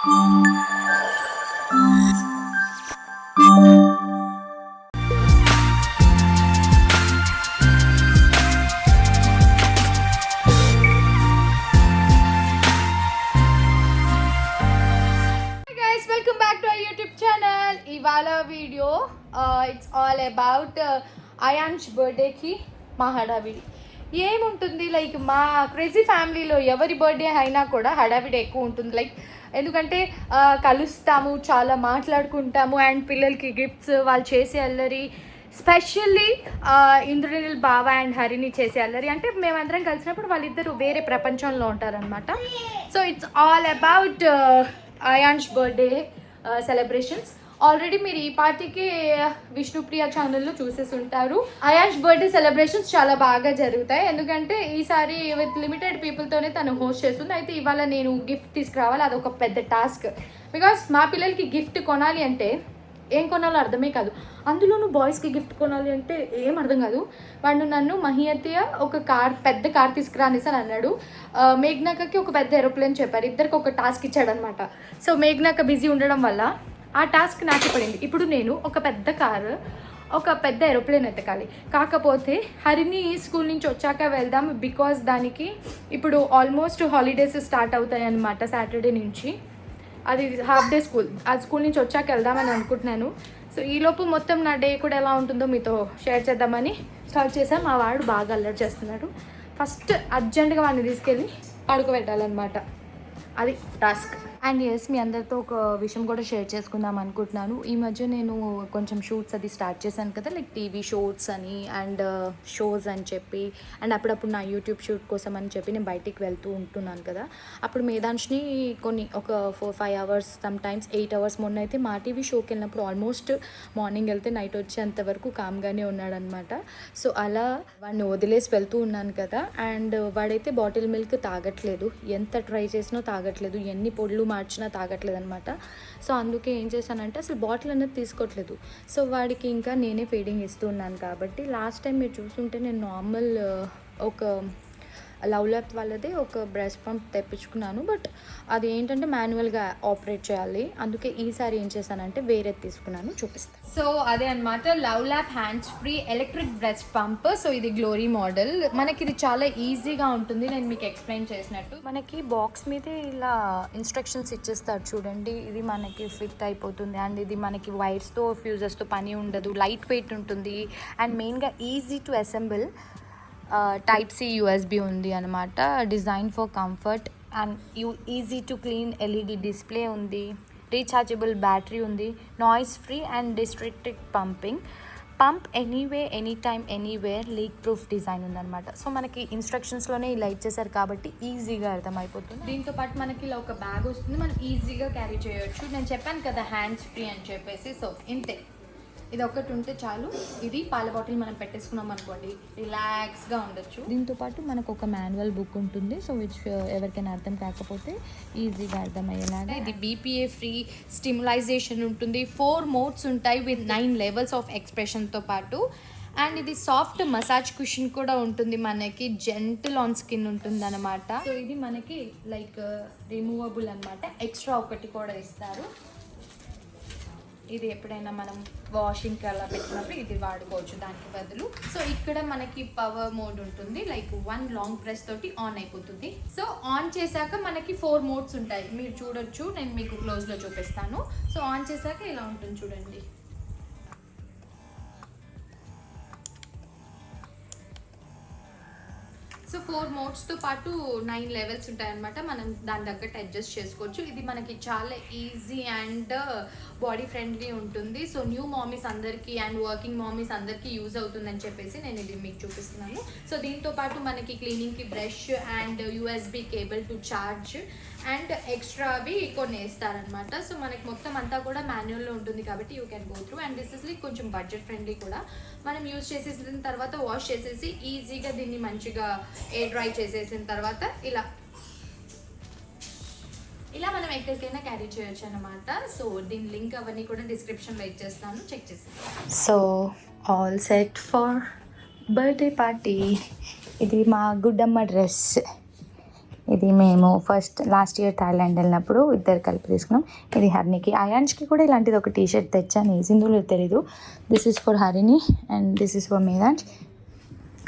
Welcome back to our YouTube channel. ఇవాళ video it's all about Ayansh బర్త్డేకి మా హడావిడి ఏముంటుంది. లైక్ మా క్రేజీ ఫ్యామిలీలో ఎవరి బర్త్డే అయినా కూడా హడావిడి ఎక్కువ ఉంటుంది. లైక్ ఎందుకంటే కలుస్తాము, చాలా మాట్లాడుకుంటాము, అండ్ పిల్లలకి గిఫ్ట్స్, వాళ్ళు చేసే అల్లరి, స్పెషల్లీ ఇంద్రనీల్ బావ అండ్ హరిని చేసే అల్లరి. అంటే మేమందరం కలిసినప్పుడు వాళ్ళిద్దరూ వేరే ప్రపంచంలో ఉంటారనమాట. So it's all about Ayansh birthday celebrations. Already మీరు ఈ పార్టీకి విష్ణుప్రియ ఛానల్లో చూసేసి ఉంటారు. అయాన్ష్ బర్త్డే సెలబ్రేషన్స్ చాలా బాగా జరుగుతాయి, ఎందుకంటే ఈసారి విత్ లిమిటెడ్ పీపుల్తోనే తను హోస్ట్ చేస్తుంది. అయితే ఇవాళ నేను గిఫ్ట్ తీసుకురావాలి, అదొక పెద్ద టాస్క్. బికాస్ మా పిల్లలకి గిఫ్ట్ కొనాలి అంటే ఏం కొనాలో అర్థమే కాదు. అందులోనూ బాయ్స్కి గిఫ్ట్ కొనాలి అంటే ఏం అర్థం కాదు. వాడు నన్ను మహియతీయ ఒక కార్, పెద్ద కార్ తీసుకురానేసి అని అన్నాడు. మేఘ్నాకకి ఒక పెద్ద ఏరోప్లేన్ చెప్పారు. ఇద్దరికి ఒక టాస్క్ ఇచ్చాడనమాట. సో మేఘ్నాక బిజీ ఉండడం వల్ల ఆ టాస్క్ నాకు పడింది. ఇప్పుడు నేను ఒక పెద్ద కారు, ఒక పెద్ద ఏరోప్లేన్ ఎత్తకాలి. కాకపోతే హరిని స్కూల్ నుంచి వచ్చాక వెళ్దాం, బికాజ్ దానికి ఇప్పుడు ఆల్మోస్ట్ హాలిడేస్ స్టార్ట్ అవుతాయి అన్నమాట. సాటర్డే నుంచి అది హాఫ్ డే స్కూల్. ఆ స్కూల్ నుంచి వచ్చాక వెళ్దామని అనుకుంటున్నాను. సో ఈలోపు మొత్తం నా డే కూడా ఎలా ఉంటుందో మీతో షేర్ చేద్దామని స్టార్ట్ చేశాను. మా వాడు బాగా అల్లరి చేస్తున్నాడు. ఫస్ట్ అర్జెంటుగా వాడిని తీసుకెళ్ళి పడుకోబెట్టాలన్నమాట. అది టాస్క్. అండ్ ఎస్, మీ అందరితో ఒక విషయం కూడా షేర్ చేసుకుందాం అనుకుంటున్నాను. ఈ మధ్య నేను కొంచెం షూట్స్ అది స్టార్ట్ చేశాను కదా, లైక్ టీవీ షూట్స్ అని అండ్ షోస్ అని చెప్పి, అండ్ అప్పుడప్పుడు నా యూట్యూబ్ షూట్ కోసం అని చెప్పి నేను బయటికి వెళ్తూ ఉంటున్నాను కదా. అప్పుడు మేధాంష్ని ఒక 4-5 అవర్స్, సమ్ టైమ్స్ 8 అవర్స్. మొన్న అయితే మా టీవీ షోకి వెళ్ళినప్పుడు ఆల్మోస్ట్ మార్నింగ్ వెళ్తే నైట్ వచ్చేంత వరకు కామ్గానే ఉన్నాడనమాట. సో అలా వాడిని వదిలేసి వెళ్తూ ఉన్నాను కదా. అండ్ వాడైతే బాటిల్ మిల్క్ తాగట్లేదు, ఎంత ట్రై చేసినా తాగట్లేదు, ఎన్ని పొడులు మార్చినా తాగట్లేదు అనమాట. సో అందుకే ఏం చేశానంటే అసలు బాటిల్ అనేది తీసుకోవట్లేదు. సో వాడికి ఇంకా నేనే ఫీడింగ్ ఇస్తూ ఉన్నాను. కాబట్టి లాస్ట్ టైం మీరు చూస్తుంటే నేను నార్మల్ ఒక లవ్ ల్యాప్ వాళ్ళదే ఒక బ్రెస్ట్ పంప్ తెప్పించుకున్నాను. బట్ అది ఏంటంటే మాన్యువల్గా ఆపరేట్ చేయాలి. అందుకే ఈసారి ఏం చేశానంటే వేరే తీసుకున్నాను, చూపిస్తాను. సో అదే అనమాట, love lap hands free electric breast pump. So ఇది గ్లోరీ మోడల్. మనకి ఇది చాలా ఈజీగా ఉంటుంది. నేను మీకు ఎక్స్ప్లెయిన్ చేసినట్టు మనకి బాక్స్ మీదే ఇలా ఇన్స్ట్రక్షన్స్ ఇచ్చేస్తారు చూడండి. ఇది మనకి ఫిట్ అయిపోతుంది. అండ్ ఇది మనకి వైర్స్తో, ఫ్యూజెస్తో పని ఉండదు. లైట్ వెయిట్ ఉంటుంది. అండ్ మెయిన్గా easy to assemble. Type C USB ఉంది అనమాట. Design for comfort and easy to clean LED display ఉంది. రీఛార్జబుల్ బ్యాటరీ ఉంది. నాయిస్ ఫ్రీ అండ్ డిస్ట్రిక్టెడ్ pump anyway, any time, anywhere. Leak proof design ఉందన్నమాట. So మనకి ఇన్స్ట్రక్షన్స్లోనే ఇలా ఇచ్చేసారు కాబట్టి ఈజీగా అర్థమైపోతుంది. దీంతో పాటు మనకి ఇలా ఒక బ్యాగ్ వస్తుంది, మనం ఈజీగా క్యారీ చేయొచ్చు. నేను చెప్పాను కదా హ్యాండ్స్ ఫ్రీ అని చెప్పేసి. సో ఇంతే, ఇది ఒకటి ఉంటే చాలు. ఇది పాల బాటిల్ మనం పెట్టేసుకున్నాం అనుకోండి, రిలాక్స్గా ఉండొచ్చు. దీంతో పాటు మనకు ఒక మాన్యువల్ బుక్ ఉంటుంది. సో విచ్ ఎవరికైనా అర్థం కాకపోతే ఈజీగా అర్థమయ్యేలాగా. ఇది బీపీఏ ఫ్రీ, స్టిములైజేషన్ ఉంటుంది. 4 మోడ్స్ ఉంటాయి విత్ 9 లెవెల్స్ ఆఫ్ ఎక్స్ప్రెషన్తో పాటు. అండ్ ఇది సాఫ్ట్ మసాజ్ కుషన్ కూడా ఉంటుంది, మనకి జెంటిల్ ఆన్ స్కిన్ ఉంటుంది అనమాట. సో ఇది మనకి లైక్ రిమూవబుల్ అనమాట. ఎక్స్ట్రా ఒకటి కూడా ఇస్తారు. ఇది ఎప్పుడైనా మనం వాషింగ్కి అలా పెట్టినప్పుడు ఇది వాడుకోవచ్చు దానికి బదులు. సో ఇక్కడ మనకి పవర్ మోడ్ ఉంటుంది, లైక్ 1 లాంగ్ ప్రెస్ తోటి ఆన్ అయిపోతుంది. సో ఆన్ చేశాక మనకి 4 మోడ్స్ ఉంటాయి, మీరు చూడొచ్చు. నేను మీకు క్లోజ్లో చూపిస్తాను. సో ఆన్ చేశాక ఇలా ఉంటుంది చూడండి. సో 4 మోడ్స్తో పాటు 9 లెవెల్స్ ఉంటాయన్నమాట. మనం దాని తగ్గట్టు అడ్జస్ట్ చేసుకోవచ్చు. ఇది మనకి చాలా ఈజీ అండ్ బాడీ ఫ్రెండ్లీ ఉంటుంది. సో న్యూ మామీస్ అందరికీ అండ్ వర్కింగ్ మామీస్ అందరికీ యూజ్ అవుతుందని చెప్పేసి నేను ఇది మీకు చూపిస్తున్నాను. సో దీంతో పాటు మనకి క్లీనింగ్కి brush and USB cable to charge and ఎక్స్ట్రావి కొన్ని వేస్తారనమాట. సో మనకి మొత్తం అంతా కూడా మాన్యువల్లో ఉంటుంది కాబట్టి you can go through. And this is like కొంచెం బడ్జెట్ ఫ్రెండ్లీ కూడా. మనం యూజ్ చేసేసిన తర్వాత వాష్ చేసేసి ఈజీగా దీన్ని మంచిగా ఎయిర్ డ్రై చేసేసిన తర్వాత ఇలా మనం ఎక్కడికైనా క్యారీ చేయొచ్చు అనమాట. సో దీని లింక్ అవన్నీ కూడా డిస్క్రిప్షన్లో ఇచ్చేస్తాను, చెక్ చేసి. So all set for birthday party. ఇది మా గుడ్డమ్మ డ్రెస్. ఇది మేము లాస్ట్ ఇయర్ థాయిలాండ్ వెళ్ళినప్పుడు ఇద్దరు కలిపి తీసుకున్నాం. ఇది హరినికి. అయాన్ష్కి కూడా ఇలాంటిది ఒక టీ షర్ట్ తెచ్చాను, ఏ సింధులో తెలీదు. దిస్ ఈస్ ఫర్ హరిని and this is for Medhansh.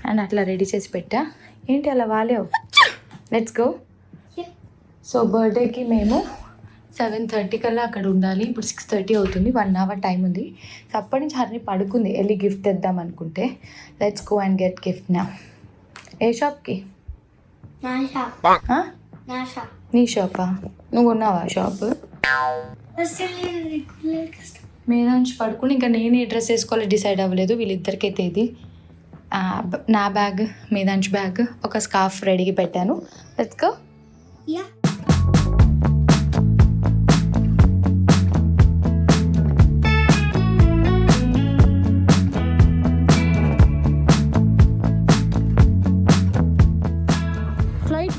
And అట్లా రెడీ చేసి పెట్టా. ఏంటి అలా వాలేవు? Let's go. సో బర్త్డేకి మేము 7:30 కల్లా అక్కడ ఉండాలి. ఇప్పుడు 6:30 అవుతుంది, 1 అవర్ టైం ఉంది. సో అప్పటి నుంచి హరిని పడుకుంది, వెళ్ళి గిఫ్ట్ తెద్దాం అనుకుంటే. Let's go and get gift నా. ఏ షాప్కి? నీ షాపా? నువ్వు ఉన్నావా షాప్? మేధాంష్ పడుకుని ఇంకా నేను ఏ డ్రెస్ వేసుకోవాలి డిసైడ్ అవ్వలేదు. వీళ్ళిద్దరికైతే ఇది నా బ్యాగ్, మేధాంష్ బ్యాగ్, ఒక స్కార్ఫ్ రెడీగా పెట్టాను. Let's go.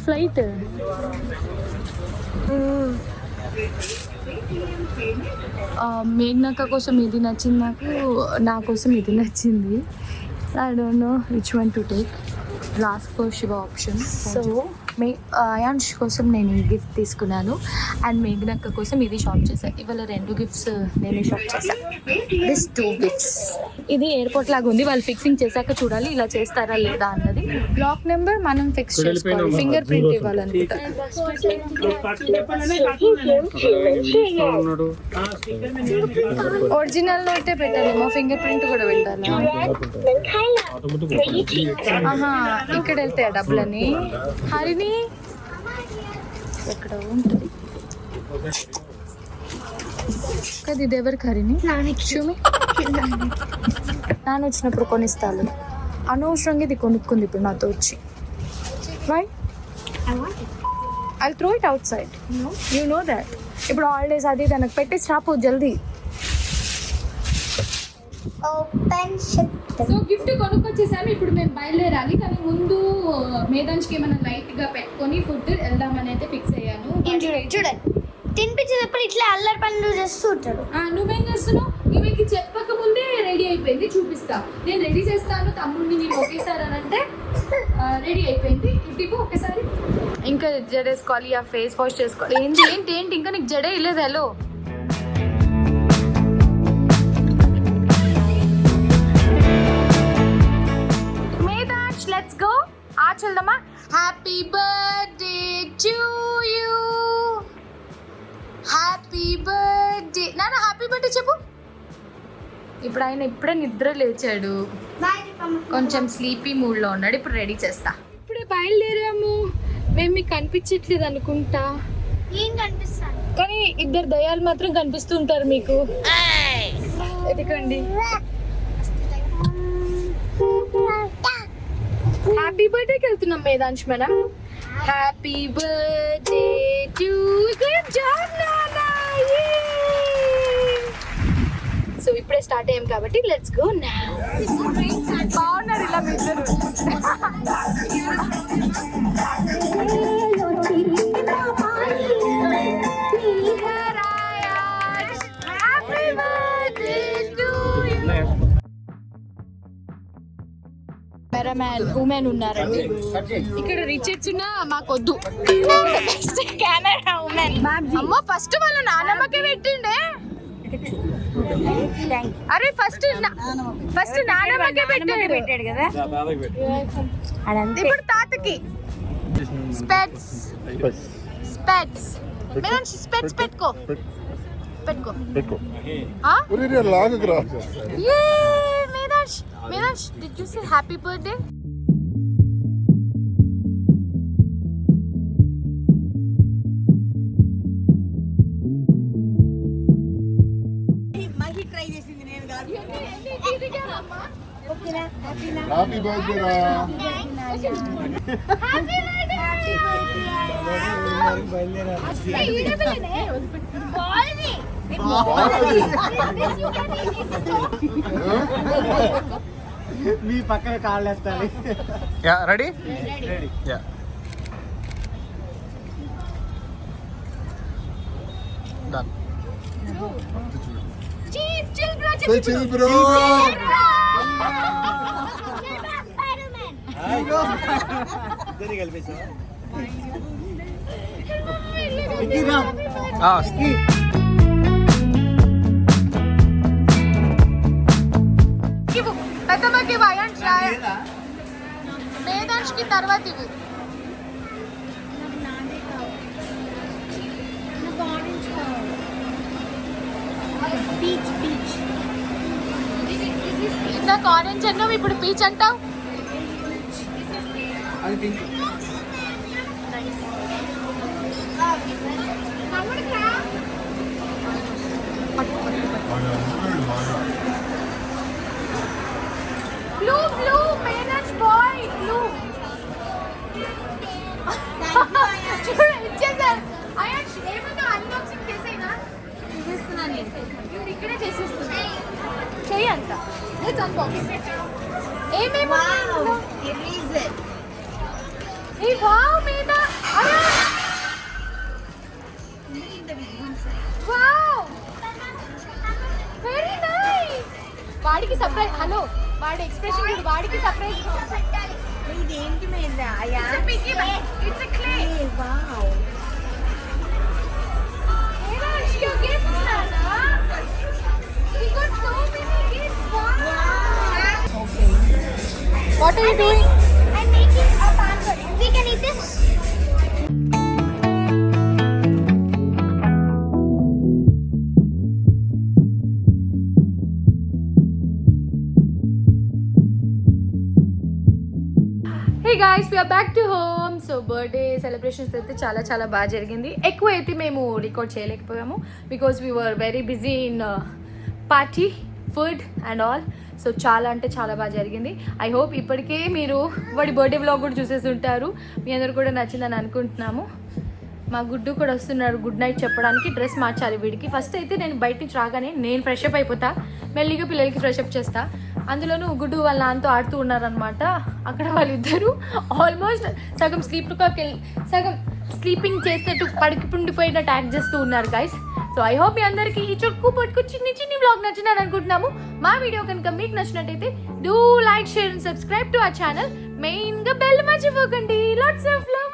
ఫ్లైట్ మేఘ్నాక కోసం ఇది నచ్చింది నాకు, నా కోసం ఇది నచ్చింది. I don't know which one to take. Last for Shiva option. So Ayansh కోసం నేను ఈ గిఫ్ట్ తీసుకున్నాను అండ్ మేఘనక్క కోసం ఇది షాప్ చేశాను. ఇవాళ 2 గిఫ్ట్స్ నేనే షాప్ చేశాను. This 2 gifts. ఇది ఎయిర్పోర్ట్ లాగా ఉంది, వాళ్ళు ఫిక్సింగ్ చేశాక చూడాలి ఇలా చేస్తారా లేదా అన్నది. బ్లాక్ నెంబర్ మనం ఫిక్స్ చేసుకోవాలి, ఫింగర్ ప్రింట్ ఇవ్వాలనుకుంటా. ఒరిజినల్ నోటే పెట్టాలేమో, ఫింగర్ ప్రింట్ కూడా పెట్టాలి. ఇక్కడ వెళ్తాయి డబ్బులని. హరిని ఎక్కడ ఉంటుంది కదా, ఇది ఎవరికి హరిని? చూమి నాన్న వచ్చినప్పుడు కొనిస్తాను. అనవసరంగా ఇది కొనుక్కుంది ఇప్పుడు నాతో వచ్చి. Why? I throw it outside. You know that. ఇప్పుడు హాలిడేస్ అది తనకు పెట్టేసి రాపో జల్దీ. సో గిఫ్ట్ కొనుక్కొచ్చేసాము. ఇప్పుడు మేము బయలుదేరాలి, కానీ ముందు మేధాంష్కి ఏమైనా లైట్గా పెట్టుకొని ఫుడ్ వెళ్దామని అయితే ఫిక్స్ అయ్యాను. చూడండి, తినిపించేటప్పుడు ఇట్లా అల్లరి పనులు చేస్తూ ఉంటాడు. నువ్వేం చేస్తున్నావు? ఈమెకి చెప్పక ముందే రెడీ అయిపోయింది, చూపిస్తా. నేను రెడీ చేస్తాను తమ్ముడిని, నేను ఒకేసారి అని అంటే రెడీ అయిపోయింది. ఇంటికి ఒకేసారి ఇంకా జడేసుకోవాలి, ఆ ఫేస్ వాష్ చేసుకోవాలి. ఏంటి ఏంటి ఏంటి ఇంకా నీకు జడే ఇల్లేదు? Hello Medhansh, let's go. వెళ్దామా? Happy birthday to you, happy birthday. నాన్న హ్యాపీ బర్త్డే చెప్పు. ఇప్పుడు ఆయన ఇప్పుడే నిద్ర లేచాడు, కొంచెం స్లీపీ మూడ్లో ఉన్నాడు. ఇప్పుడు రెడీ చేస్తా. ఇప్పుడే బయలుదేరాము. మేము మీకు కనిపించట్లేదు అనుకుంటా. ఏం కనిపిస్తాను, కానీ 2 దయ్యాలు మాత్రం కనిపిస్తుంటారు మీకు. ఎదుకండి. హ్యాపీ బర్త్డేకి వెళ్తున్నాం Medhansh madam. Happy birthday to good job నానా. సో ఇప్పుడే స్టార్ట్ అయ్యాం కాబట్టి లెట్స్ గో నౌ. బాగున్నారు ఇలా మీరు. కెమెరామ్యాన్ ఉమెన్ ఉన్నారండి ఇక్కడ. రిచర్డ్స్ ఉన్నా మాకొద్దు. Camera women. అమ్మో ఫస్ట్ వాళ్ళ నాన్నమ్మకే పెట్టిండే. అరే ఫస్ట్ నాన్నమ్మకే పెట్టాడు కదా. ఇప్పుడు తాతకి స్పెట్స్ స్పెట్స్ పెట్టుకో. Medash, did you say happy birthday? Magi try చేసింది నేను కాదు. ఓకేనా? హ్యాపీ బర్త్డే రా. Happy birthday. బయలుదేరా. మీ పక్కన కాళ్ళు వేస్తాను. Yeah ready yeah. Done. Chill bro. ఇద్దరిని కలిపేసా. విక్కీ రా. పెద్దమ్మకి అయాన్ మేధాంష్కి తర్వాత ఇవి పీచ్ పీచ్ ఇందాక ఆరెంజ్ అన్నావు ఇప్పుడు పీచ్ అంటావు. అది pink. Blue blue Medhansh boy blue చూడు ఇచ్చేసారు. అయాన్ ఏమన్నా అన్బాక్సింగ్ చేసేనా చేసేస్తున్నా నేను ఇప్పుడు ఇక్కడే చేసేస్తున్నా చెయ్యి అంట లెట్స్ అన్బాక్స్. ఏమేమో ఎరేజర్ ఏ వావ్ మేధా అయాన్ వావ్ వెరీ నైస్. వాడికి సర్ప్రైజ్. హలో వాడి ఎక్స్ప్రెషన్ చూడు. వాడికి సర్ప్రైజ్. ఇదేంటి మీద It's a clay. Wow Medash, your gifts, Nana. We got so many gifts. Wow. What are you doing? I'm making a pancake. We can eat this. Hey guys, we are back to home. So birthday celebrations అయితే చాలా చాలా బాగా జరిగింది. ఎక్కువ అయితే మేము record చేయలేకపోయాము because we were very busy in party food and all. So చాలా అంటే చాలా బాగా జరిగింది. ఐ హోప్ ఇప్పటికే మీరు వాడి బర్త్డే వ్లాగ్ కూడా చూసేసి ఉంటారు. మీ అందరు కూడా నచ్చిందని అనుకుంటున్నాము. మా గుడ్డు కూడా వస్తున్నాడు గుడ్ నైట్ చెప్పడానికి. డ్రెస్ మార్చాలి వీడికి. ఫస్ట్ అయితే నేను బయట నుంచి రాగానే నేను ఫ్రెష్ అప్ అయిపోతా. మెల్లిగా పిల్లలకి ఫ్రెష్ అప్ చేస్తా. అందులోనూ గుడ్డు వాళ్ళ నాన్నతో ఆడుతూ ఉన్నారనమాట. అక్కడ వాళ్ళిద్దరూ ఆల్మోస్ట్ సగం సగం స్లీపింగ్ చేసేట్టు పడుకుండిపోయినట్టు యాక్ట్ చేస్తూ ఉన్నారు గైస్. సో ఐ హోప్ మీ అందరికీ ఈ చుట్టూ పట్టుకు చిన్ని వ్లాగ్ నచ్చిందని అనుకుంటున్నాము. మా వీడియో కనుక మీకు నచ్చినట్టయితే do like share and subscribe to our channel. మెయిన్గా బెల్ మర్చిపోకండి. Lots of love.